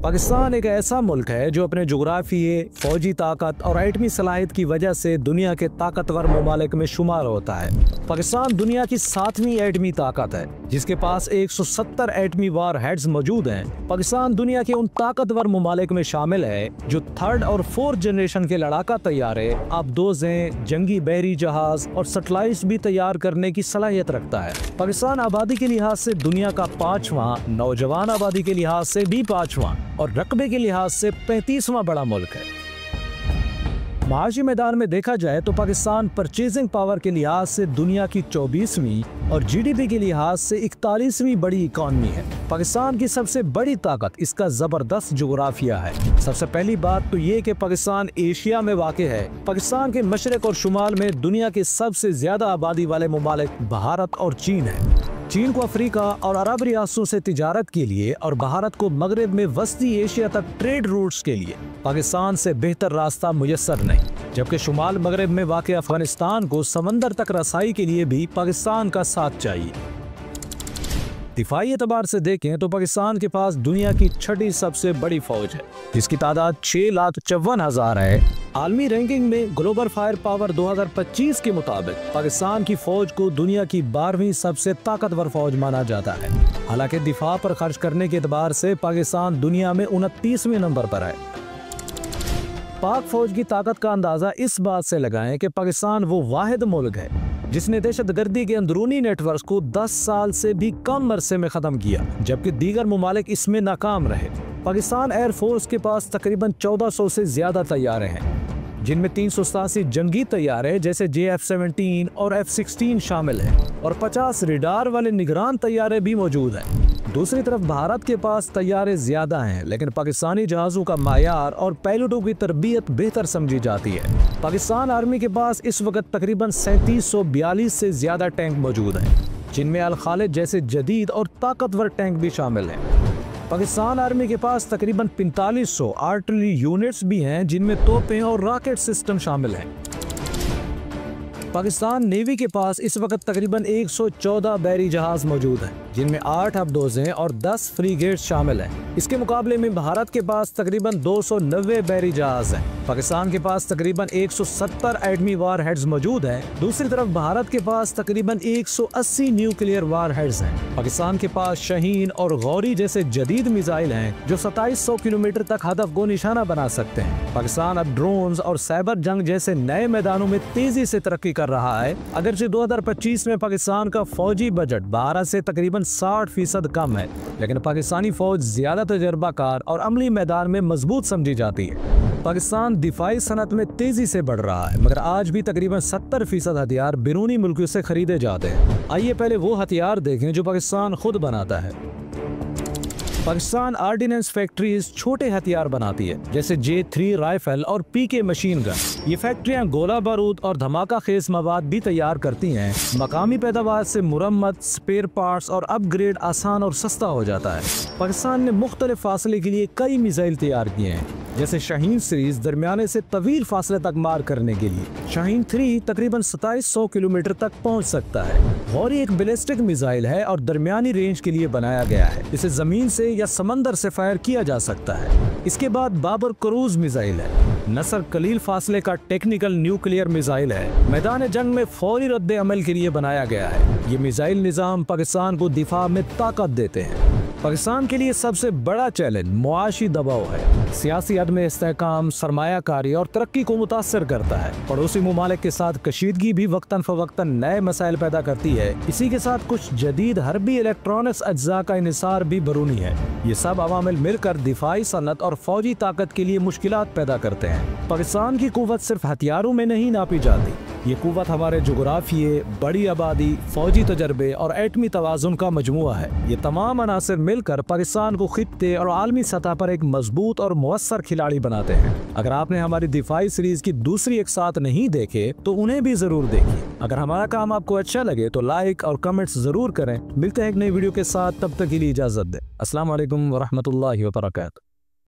पाकिस्तान एक ऐसा मुल्क है जो अपने जुग्राफिये, फौजी ताकत और एटमी सलाहियत की वजह से दुनिया के ताकतवर ममालिक में शुमार होता है। पाकिस्तान दुनिया की 7वीं एटमी ताकत है, जिसके पास 170 एटमी वार हेड्स मौजूद हैं। पाकिस्तान दुनिया के उन ताकतवर ममालिक में शामिल है जो 3rd और 4th जनरेशन के लड़ाका तैयारे, आबदोजें, जंगी बहरी जहाज और सैटेलाइट्स भी तैयार करने की सलाहियत रखता है। पाकिस्तान आबादी के लिहाज से दुनिया का 5वां, नौजवान आबादी के लिहाज से भी 5वां और रकबे के लिहाज से 35वां बड़ा मुल्क है। माशी मैदान में देखा जाए तो पाकिस्तान परचेजिंग पावर के लिहाज से दुनिया की 24वीं और जीडीपी के लिहाज से 41वीं बड़ी इकॉनमी है। पाकिस्तान की सबसे बड़ी ताकत इसका जबरदस्त जुग्राफिया है। सबसे पहली बात तो ये कि पाकिस्तान एशिया में वाक़े है। पाकिस्तान के मशरक और शुमाल में दुनिया के सबसे ज्यादा आबादी वाले ममालिक भारत और चीन है। चीन को अफ्रीका और अरब रियासतों से तिजारत के लिए और भारत को मगरब में वस्ती एशिया तक ट्रेड रूट्स के लिए पाकिस्तान से बेहतर रास्ता मुयस्सर नहीं, जबकि शुमाल मगरब में वाक़ अफगानिस्तान को समंदर तक रसाई के लिए भी पाकिस्तान का साथ चाहिए। दिफाई एतबार से देखें तो पाकिस्तान के पास दुनिया की 6ठी सबसे बड़ी फौज है, जिसकी तादाद 6,54,000 है। आलमी रैंकिंग में ग्लोबल फायर पावर 2025 के मुताबिक पाकिस्तान की फौज को दुनिया की 12वीं सबसे ताकतवर फौज माना जाता है। हालांकि दिफा पर खर्च करने के एतबार से पाकिस्तान दुनिया में 29वें नंबर पर है। पाक फौज की ताकत का अंदाजा इस बात से लगाएं कि पाकिस्तान वो वाहिद मुल्क है जिसने दहशतगर्दी के अंदरूनी नेटवर्क को 10 साल से भी कम अरसे में खत्म किया, जबकि दीगर ममालिक इसमें नाकाम रहे। पाकिस्तान एयरफोर्स के पास तकरीबन 1400 से ज्यादा तैयारे हैं, जिनमें 387 जंगी तैयारे जैसे JF-17 और F-16 शामिल हैं और 50 रडार वाले निगरान तैयारे भी मौजूद हैं। दूसरी तरफ भारत के पास तैयारे ज्यादा हैं, लेकिन पाकिस्तानी जहाज़ों का मायार और पायलटों की तरबियत बेहतर समझी जाती है। पाकिस्तान आर्मी के पास इस वक्त तकरीबन 3742 से ज्यादा टैंक मौजूद हैं, जिनमें अल खालिद जैसे जदीद और ताकतवर टैंक भी शामिल हैं। पाकिस्तान आर्मी के पास तकरीबन 4500 आर्टिलरी यूनिट्स भी हैं, जिनमें तोपें और रॉकेट सिस्टम शामिल हैं। पाकिस्तान नेवी के पास इस वक्त तकरीबन 114 बहरी जहाज मौजूद हैं, जिनमें 8 आबदोजें और 10 फ्रीगेट्स शामिल हैं। इसके मुकाबले में भारत के पास तकरीबन 290 बहरी जहाज हैं। पाकिस्तान के पास तकरीबन 170 एटमी वार हेड्स मौजूद हैं। दूसरी तरफ भारत के पास तकरीबन 180 न्यूक्लियर वार हेड्स हैं। पाकिस्तान के पास शाहीन और गौरी जैसे जदीद मिसाइल हैं जो 2700 किलोमीटर तक हदफ को निशाना बना सकते हैं। पाकिस्तान अब ड्रोन्स और साइबर जंग जैसे नए मैदानों में तेजी से तरक्की कर रहा है। अगरचे 2025 में पाकिस्तान का फौजी बजट 12 से तकरीबन 60% कम है, लेकिन पाकिस्तानी फौज ज्यादा तजर्बाकार और अमली मैदान में मजबूत समझी जाती है। पाकिस्तान दिफाई सनत में तेजी से बढ़ रहा है, मगर आज भी तकरीबन 70% हथियार बैरूनी मुल्कों से खरीदे जाते हैं। आइए पहले वो हथियार देखें जो पाकिस्तान खुद बनाता है। पाकिस्तान आर्डिनेंस फैक्ट्रीज छोटे हथियार बनाती है, जैसे J3 राइफल और PK मशीन गन। ये फैक्ट्रियां गोला बारूद और धमाका खेज मवाद भी तैयार करती हैं। मकामी पैदावार से मुरम्मत, स्पेयर पार्ट्स और अपग्रेड आसान और सस्ता हो जाता है। पाकिस्तान ने मुख्तलिफ फासले के लिए कई मिसाइल तैयार किए हैं, जैसे शाहीन सीरीज दरमियाने से तवील फासले तक मार करने के लिए। शाहीन 3 तकरीबन 2700 किलोमीटर तक पहुंच सकता है। गौरी एक बैलिस्टिक मिसाइल है और दरमियानी रेंज के लिए बनाया गया है। इसे जमीन से या समंदर से फायर किया जा सकता है। इसके बाद बाबर क्रूज मिसाइल है। नसर कलील फासले का टेक्निकल न्यूक्लियर मिसाइल है। मैदान जंग में फौरी रद्द अमल के लिए बनाया गया है। ये मिसाइल निजाम पाकिस्तान को दिफा में ताकत देते हैं। पाकिस्तान के लिए सबसे बड़ा चैलेंज मुआशी दबाव है। सियासी अदम इस्तेहकाम सरमायाकारी और तरक्की को मुतासर करता है। पड़ोसी ममालिक के साथ कशीदगी भी वक्तन फवक्तन नए मसाइल पैदा करती है। इसी के साथ कुछ जदीद हरबी इलेक्ट्रॉनिक्स अज्जा का इन्हिसार भी बरूनी है। ये सब अवामिल मिलकर दिफाई सनत और फौजी ताकत के लिए मुश्किलात पैदा करते हैं। पाकिस्तान की कुव्वत सिर्फ हथियारों में नहीं नापी जाती, ये कुव्वत हमारे जुग्राफिये, बड़ी आबादी, फौजी तजर्बे और एटमी तवाज़ुन का मजमुआ है। ये तमाम अनासर मिलकर पाकिस्तान को खित्ते और आलमी सतह पर एक मजबूत और मुअस्सर खिलाड़ी बनाते हैं। अगर आपने हमारी दिफाई सीरीज की दूसरी एक साथ नहीं देखे तो उन्हें भी जरूर देखिए। अगर हमारा काम आपको अच्छा लगे तो लाइक और कमेंट्स जरूर करें। मिलते हैं एक नई वीडियो के साथ, तब तक के लिए इजाजत दें। अस्सलाम वालेकुम वरहमतुल्लाहि वबरकातुहू।